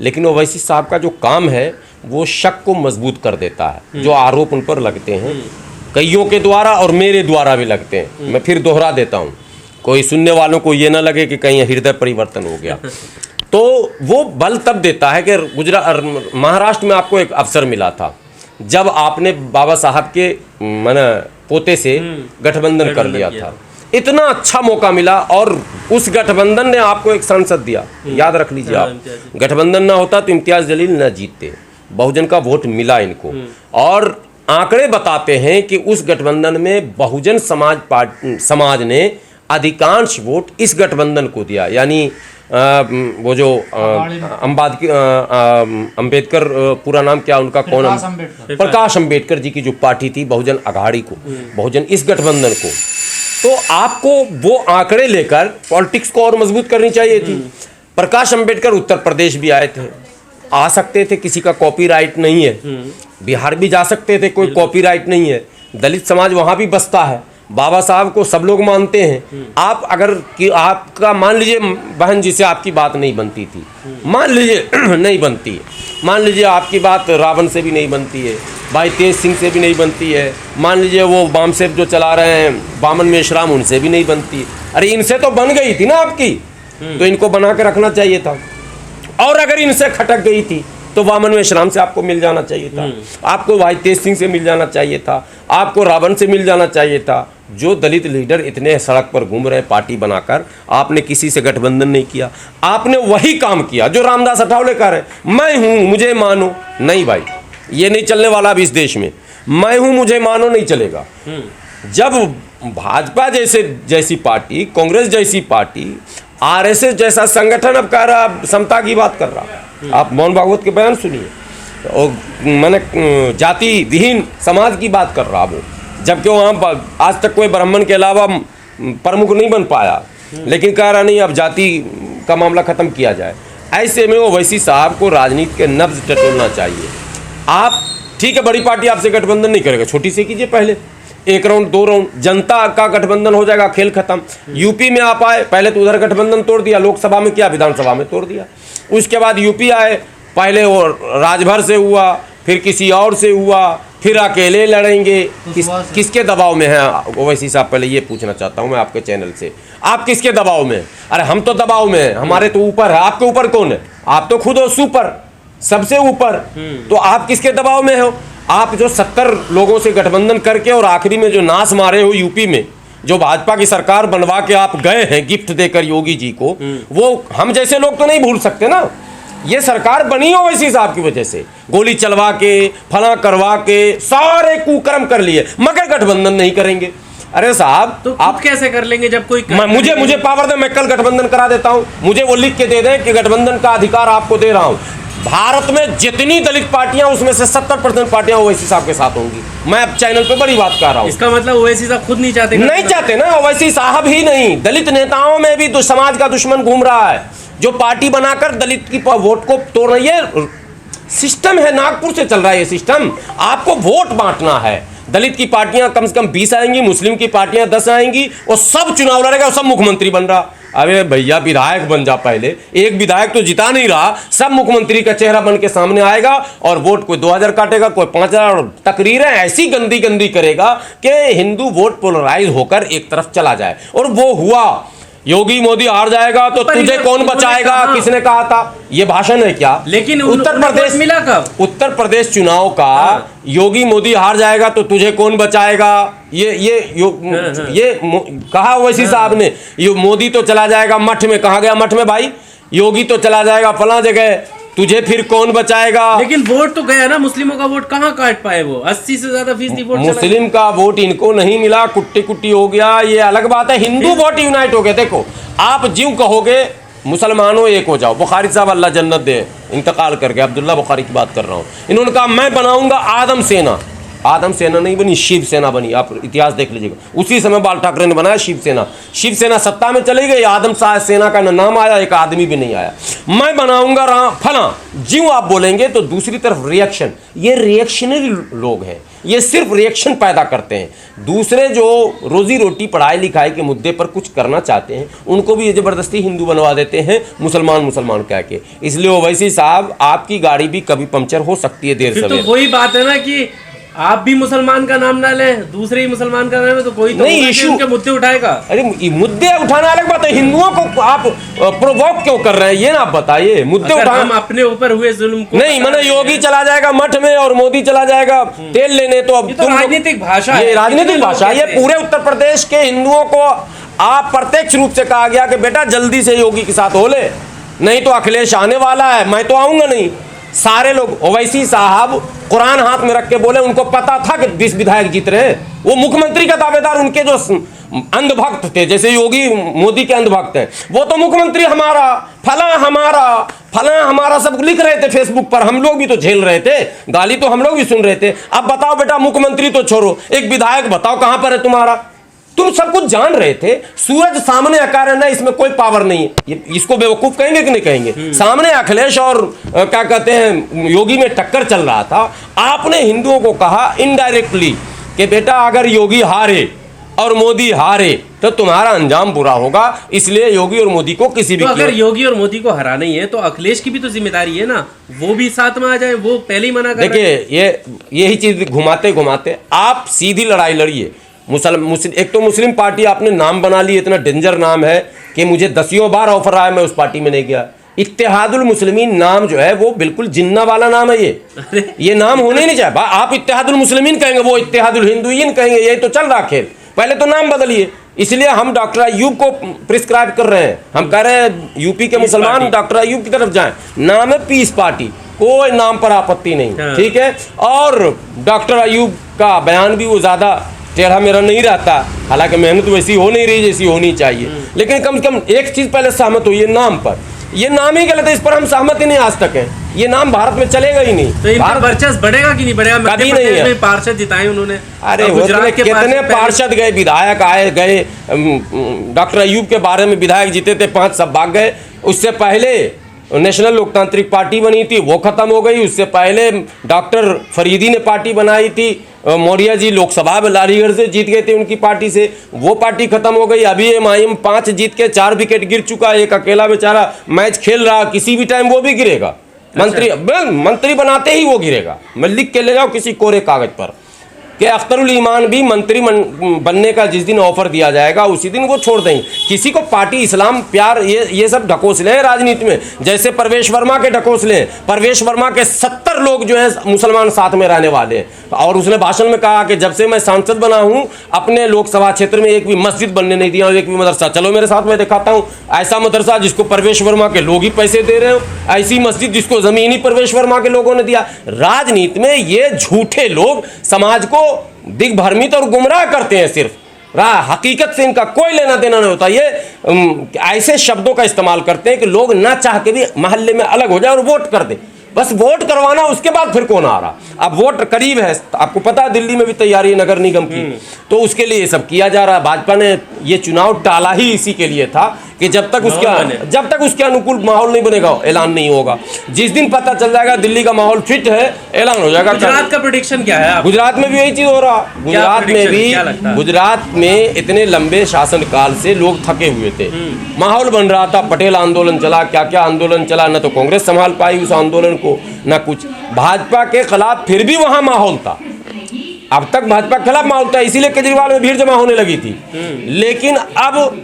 लेकिन ओवैसी साहब का जो काम है वो शक को मजबूत कर देता है। जो आरोप उन पर लगते हैं कईयों के द्वारा और मेरे द्वारा भी लगते हैं, मैं फिर दोहरा देता हूँ, कोई सुनने वालों को ये ना लगे कि कहीं हृदय परिवर्तन हो गया। तो वो बल तब देता है कि महाराष्ट्र में आपको एक अवसर मिला था जब आपने बाबा साहब के पोते से गठबंधन कर लिया था। इतना अच्छा मौका मिला और उस गठबंधन ने आपको एक सांसद दिया, याद रख लीजिए आप। गठबंधन ना होता तो इम्तियाज जलील न जीतते, बहुजन का वोट मिला इनको। और आंकड़े बताते हैं कि उस गठबंधन में बहुजन समाज ने अधिकांश वोट इस गठबंधन को दिया। यानी वो जो अंबेडकर पूरा नाम क्या उनका, कौन, प्रकाश अंबेडकर जी की जो पार्टी थी बहुजन अघाड़ी को, बहुजन इस गठबंधन को। तो आपको वो आंकड़े लेकर पॉलिटिक्स को और मजबूत करनी चाहिए थी। प्रकाश अंबेडकर उत्तर प्रदेश भी आए थे, आ सकते थे, किसी का कॉपीराइट नहीं है। बिहार भी जा सकते थे, कोई कॉपीराइट नहीं है। दलित समाज वहाँ भी बसता है, बाबा साहब को सब लोग मानते हैं। आप अगर कि आपका मान लीजिए बहन जी से आपकी बात नहीं बनती थी, मान लीजिए नहीं बनती है, मान लीजिए आपकी बात रावण से भी नहीं बनती है, भाई तेज सिंह से भी नहीं बनती है, मान लीजिए वो बामसेफ जो चला रहे हैं बामन मेश्राम, उनसे भी नहीं बनती। अरे इनसे तो बन गई थी ना आपकी, तो इनको बना के रखना चाहिए था। और अगर इनसे खटक गई थी तो वामन मेश्राम से आपको मिल जाना चाहिए था, आपको भाई तेज सिंह से मिल जाना चाहिए था, आपको रावण से मिल जाना चाहिए था। जो दलित लीडर इतने सड़क पर घूम रहे पार्टी बनाकर, आपने किसी से गठबंधन नहीं किया। आपने वही काम किया जो रामदास अठावले कह रहे हैं, मैं हूं मुझे मानो। नहीं भाई, ये नहीं चलने वाला अब इस देश में। मैं हूं मुझे मानो नहीं चलेगा। जब भाजपा जैसी पार्टी, कांग्रेस जैसी पार्टी, आरएसएस जैसा संगठन अब कह रहा, समता की बात कर रहा, आप मोहन भागवत के बयान सुनिए, और मैंने जाति विहीन समाज की बात कर रहा वो, जबकि वहाँ आज तक कोई ब्राह्मण के अलावा प्रमुख नहीं बन पाया, लेकिन कह रहा नहीं अब जाति का मामला खत्म किया जाए। ऐसे में ओवैसी साहब को राजनीति के नब्ज टटोलना चाहिए। आप ठीक है, बड़ी पार्टी आपसे गठबंधन नहीं करेगा, छोटी से कीजिए, पहले 1 राउंड 2 राउंड, जनता का गठबंधन हो जाएगा, खेल खत्म। यूपी में आप आए, पहले तो उधर गठबंधन तोड़ दिया, लोकसभा में किया, विधानसभा में तोड़ दिया। उसके बाद यूपी आए, पहले वो राजभर से हुआ, फिर किसी और से हुआ, फिर अकेले लड़ेंगे। किसके दबाव में है ओवैसी साहब? पहले ये पूछना चाहता हूँ मैं आपके चैनल से, आप किसके दबाव में? अरे हम तो दबाव में हैं, हमारे तो ऊपर है। आपके ऊपर कौन है? आप तो खुद हो सुपर, सबसे ऊपर। तो आप किसके दबाव में हो? आप जो 70 लोगों से गठबंधन करके और आखिरी में जो नाश मारे हो यूपी में, जो भाजपा की सरकार बनवा के आप गए हैं गिफ्ट देकर योगी जी को, वो हम जैसे लोग तो नहीं भूल सकते ना। ये सरकार बनी हो ओवैसी साहब की वजह से, गोली चलवा के, फला करवा के, सारे कुकर्म कर लिए, मगर गठबंधन नहीं करेंगे। अरे साहब, तो आप कैसे कर लेंगे जब कोई मुझे पावर दे, मैं कल गठबंधन करा देता हूं। मुझे वो लिख के दे दें कि गठबंधन का अधिकार आपको दे रहा हूं। भारत में जितनी दलित पार्टियां, उसमें से 70% पार्टियां ओवैसी साहब के साथ होंगी। मैं अब चैनल पे बड़ी बात कर रहा हूं। इसका मतलब ओवैसी साहब खुद नहीं चाहते? नहीं चाहते ना, ओवैसी साहब ही नहीं, दलित नेताओं में भी समाज का दुश्मन घूम रहा है, जो पार्टी बनाकर दलित की वोट को तोड़ रही है। सिस्टम है, नागपुर से चल रहा है ये सिस्टम। आपको वोट बांटना है। दलित की पार्टियां कम से कम 20 आएंगी, मुस्लिम की पार्टियां 10 आएंगी, और सब चुनाव लड़ेगा, सब मुख्यमंत्री बन रहा। अरे भैया, विधायक बन जा पहले। एक विधायक तो जिता नहीं रहा, सब मुख्यमंत्री का चेहरा बन के सामने आएगा, और वोट कोई 2000 काटेगा, कोई 5000, और तकरीरें ऐसी गंदी गंदी करेगा कि हिंदू वोट पोलराइज होकर एक तरफ चला जाए। और वो हुआ। योगी मोदी हार जाएगा तो तुझे कौन बचाएगा, किसने कहा था? ये भाषण है क्या? लेकिन उत्तर प्रदेश मिला कब? उत्तर प्रदेश चुनाव का योगी मोदी हार जाएगा तो तुझे कौन बचाएगा, ये कहा ओवैसी साहब ने। ये मोदी तो चला जाएगा मठ में, कहा गया मठ में भाई, योगी तो चला जाएगा फला जगह, तुझे फिर कौन बचाएगा? लेकिन वोट तो गया ना, मुस्लिमों का वोट कहाँ काट पाए वो? 80 से ज्यादा फीसदी वोट मुस्लिम का वोट इनको नहीं मिला, कुट्टी कुट्टी हो गया, ये अलग बात है। हिंदू वोट यूनाइट हो गए। देखो, आप ज्यों कहोगे मुसलमानों एक हो जाओ। बुखारी साहब अल्लाह जन्नत दे, इंतकाल कर गए, अब्दुल्ला बुखारी की बात कर रहा हूँ। इन्होंने कहा मैं बनाऊंगा आदम सेना, आदम सेना नहीं बनी, शिवसेना बनी। आप इतिहास देख लीजिएगा, उसी समय बाल ठाकरे ने बनाया शिवसेना। शिवसेना सत्ता में चली गई, आदम शाह सेना का नाम आया, एक आदमी भी नहीं आया। मैं बनाऊंगा फला ज्यों आप बोलेंगे तो दूसरी तरफ रिएक्शन। ये रिएक्शनरी लोग हैं, ये सिर्फ रिएक्शन पैदा करते हैं। दूसरे जो रोजी रोटी पढ़ाई लिखाई के मुद्दे पर कुछ करना चाहते हैं उनको भी ये जबरदस्ती हिंदू बनवा देते हैं, मुसलमान मुसलमान कह के। इसलिए ओवैसी साहब, आपकी गाड़ी भी कभी पंचर हो सकती है देर फिर सवेर। तो वही बात है ना कि आप भी मुसलमान का नाम ना लें, दूसरे ही मुसलमान का नाम है, तो कोई तो नहीं, इशू उनके मुद्दे उठाएगा। अरे ये मुद्दे उठाना अलग बात है, हिंदुओं को आप प्रोवोक क्यों कर रहे हैं ये ना आप बताइए। मुद्दे अगर उठाना हम अपने ऊपर हुए जुल्म को नहीं, मैंने योगी चला जाएगा मठ में और मोदी चला जाएगा तेल लेने, तो अब ये तो राजनीतिक भाषा है, ये राजनीतिक कितने लोग भाषा। ये कहते हैं? पूरे उत्तर प्रदेश के हिंदुओं को आप प्रत्यक्ष रूप से कहा गया कि बेटा जल्दी से योगी के साथ हो ले, नहीं तो अखिलेश आने वाला है, मैं तो आऊंगा नहीं। सारे लोग, ओवैसी साहब कुरान हाथ में रख के बोले, उनको पता था कि 20 विधायक जीत रहे। वो मुख्यमंत्री का दावेदार, उनके जो अंधभक्त थे, जैसे योगी मोदी के अंधभक्त हैं, वो तो मुख्यमंत्री हमारा, फला हमारा सब लिख रहे थे फेसबुक पर। हम लोग भी तो झेल रहे थे, गाली तो हम लोग भी सुन रहे थे। अब बताओ बेटा, मुख्यमंत्री तो छोड़ो, एक विधायक बताओ कहां पर है तुम्हारा। तुम सब कुछ जान रहे थे, सूरज सामने आकर रहना, इसमें कोई पावर नहीं है। इसको बेवकूफ कहेंगे कि नहीं कहेंगे। सामने अखिलेश और क्या कहते हैं योगी में टक्कर चल रहा था। आपने हिंदुओं को कहा इनडायरेक्टली कि बेटा अगर योगी हारे और मोदी हारे तो तुम्हारा अंजाम बुरा होगा, इसलिए योगी और मोदी को किसी भी तो अगर योगी और मोदी को हराना ही है तो अखिलेश की भी तो जिम्मेदारी है ना, वो भी साथ में आ जाए। वो पहले ही मना कर रहे हैं। देखिए यही चीज घुमाते घुमाते आप सीधी लड़ाई लड़िए। एक तो मुस्लिम पार्टी आपने नाम बना ली, इतना डेंजर नाम है कि मुझे 10 बार ऑफर आया, मैं उस पार्टी में नहीं गया। इत्तेहादुल मुस्लिमीन नाम जो है वो बिल्कुल जिन्ना वाला नाम है। ये नाम होने ही नहीं चाहिए। आप इत्तेहादुल मुस्लिमीन कहेंगे, वो इत्तेहादुल हिंदुईन कहेंगे, यही तो चल रहा खेल। पहले तो नाम बदलिए। इसलिए हम डॉक्टर अयूब को प्रिस्क्राइब कर रहे हैं, हम कह रहे हैं यूपी के मुसलमान डॉक्टर अयूब की तरफ जाएं। नाम है पीस पार्टी, कोई नाम पर आपत्ति नहीं, ठीक है। और डॉक्टर अयूब का बयान भी वो ज्यादा टेढ़ा मेरा नहीं रहता, हालांकि मेहनत वैसी हो नहीं रही जैसी होनी चाहिए, लेकिन कम से कम एक चीज पहले सहमत हुई, नाम पर। ये नाम ही गलत है, इस पर हम सहमत ही नहीं आज तक हैं। ये नाम भारत में चलेगा ही नहीं। तो इनका वर्चस्व बढ़ेगा कि नहीं बढ़ेगा? कभी नहीं है। पार्षद जिताए उन्होंने। अरे गुजरात के कितने पार्षद गए, विधायक आए गए। डॉक्टर अयूब के बारे में विधायक जीते थे 5, सब भाग गए। उससे पहले नेशनल लोकतांत्रिक पार्टी बनी थी, वो खत्म हो गई। उससे पहले डॉक्टर फरीदी ने पार्टी बनाई थी, मौर्या जी लोकसभा में लालीगढ़ से जीत गए थे उनकी पार्टी से, वो पार्टी खत्म हो गई। अभी एमआईएम 5 जीत के 4 विकेट गिर चुका है, एक अकेला बेचारा मैच खेल रहा, किसी भी टाइम वो भी गिरेगा। मंत्री बनाते ही वो गिरेगा। मैं लिख के ले जाओ किसी कोरे कागज पर कि अख्तरुल ईमान भी मंत्री बनने का जिस दिन ऑफर दिया जाएगा उसी दिन वो छोड़ देंगे। किसी को पार्टी इस्लाम प्यार ये सब ढकोसले हैं राजनीति में, जैसे परवेश वर्मा के ढकोसले हैं। परवेश वर्मा के 70 लोग जो हैं मुसलमान साथ में रहने वाले हैं, और उसने भाषण में कहा कि जब से मैं सांसद बना हूं अपने लोकसभा क्षेत्र में एक भी मस्जिद बनने नहीं दिया और एक भी मदरसा। चलो मेरे साथ मैं दिखाता हूं ऐसा मदरसा जिसको परवेश वर्मा के लोग ही पैसे दे रहे हो, ऐसी मस्जिद जिसको जमीन ही परवेश वर्मा के लोगों ने दिया। राजनीति में ये झूठे लोग समाज को दिग्भ्रमित और गुमराह करते हैं, सिर्फ हकीकत से इनका कोई लेना देना नहीं होता। ये ऐसे शब्दों का इस्तेमाल करते हैं कि लोग ना चाह के भी मोहल्ले में अलग हो जाए और वोट कर दे। बस वोट करवाना, उसके बाद फिर कौन आ रहा। अब वोट करीब है, आपको पता है दिल्ली में भी तैयारी है नगर निगम की, तो उसके लिए ये सब किया जा रहा है। भाजपा ने ये चुनाव टाला ही इसी के लिए था कि जब तक उसके अनुकूल माहौल नहीं बनेगा ऐलान नहीं होगा। जिस दिन पता चल जाएगा दिल्ली का माहौल फिट है, ऐलान हो जाएगा। गुजरात का प्रेडिक्शन क्या है? गुजरात में भी यही चीज हो रहा। गुजरात में इतने लंबे शासन काल से लोग थके हुए थे, माहौल बन रहा था। पटेल आंदोलन चला, क्या क्या आंदोलन चला, न तो कांग्रेस संभाल पाई उस आंदोलन को, न कुछ। भाजपा के खिलाफ फिर भी वहां माहौल था, अब तक भाजपा के खिलाफ माहौल था, इसीलिए केजरीवाल में भीड़ जमा होने लगी थी। लेकिन अब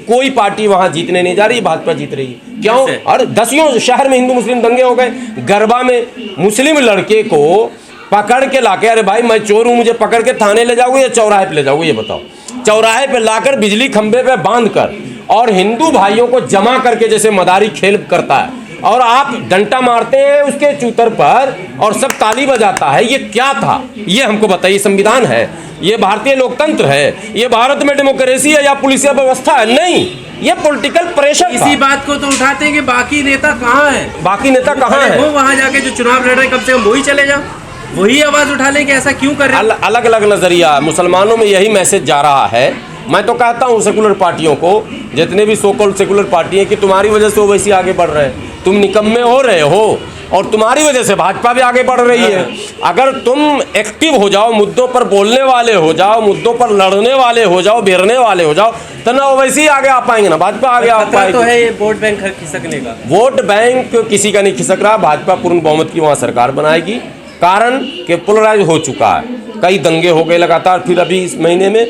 कोई पार्टी वहां जीतने नहीं जा रही, भाजपा जीत रही है। क्यों? और 10 शहर में हिंदू मुस्लिम दंगे हो गए। गरबा में मुस्लिम लड़के को पकड़ के लाके, अरे भाई मैं चोर हूं, मुझे पकड़ के थाने ले जाओगे या चौराहे पे ले जाओगे, ये बताओ। चौराहे पे लाकर बिजली खंभे पे बांध कर और हिंदू भाइयों को जमा करके जैसे मदारी खेल करता है, और आप डंटा मारते हैं उसके चूतर पर और सब ताली बजाता है। ये क्या था? ये हमको बताइए। संविधान है, ये भारतीय लोकतंत्र है, ये भारत में डेमोक्रेसी है या पुलिसिया व्यवस्था है? नहीं, ये पॉलिटिकल प्रेशर। इसी बात को तो उठाते हैं कि बाकी नेता कहाँ है, बाकी नेता कहाँ है? वो वहां जाके जो चुनाव लड़ रहे हैं कम से कम वही चले जाओ। वही आवाज उठा लें कि ऐसा क्यों कर रहे हैं? अलग अलग नजरिया है। मुसलमानों में यही मैसेज जा रहा है। मैं तो कहता हूँ सेकुलर पार्टियों को, जितने भी सो कॉल्ड सेकुलर पार्टी हैं, कि तुम्हारी वजह से ओवैसी आगे बढ़ रहे हैं। तुम निकम्मे हो रहे हो और तुम्हारी वजह से भाजपा भी आगे बढ़ रही है। अगर तुम एक्टिव हो जाओ, मुद्दों पर बोलने वाले हो जाओ, मुद्दों पर लड़ने वाले हो जाओ, भिड़ने वाले हो जाओ, तो ना ओवैसी आगे आ पाएंगे ना भाजपा आगे आ पाएगी। तो है ये वोट बैंक खिसकने का। वोट बैंक किसी का नहीं खिसक रहा। भाजपा पूर्ण बहुमत की वहाँ सरकार बनाएगी। कारण कि पोलराइज हो चुका है, कई दंगे हो गए लगातार, फिर अभी इस महीने में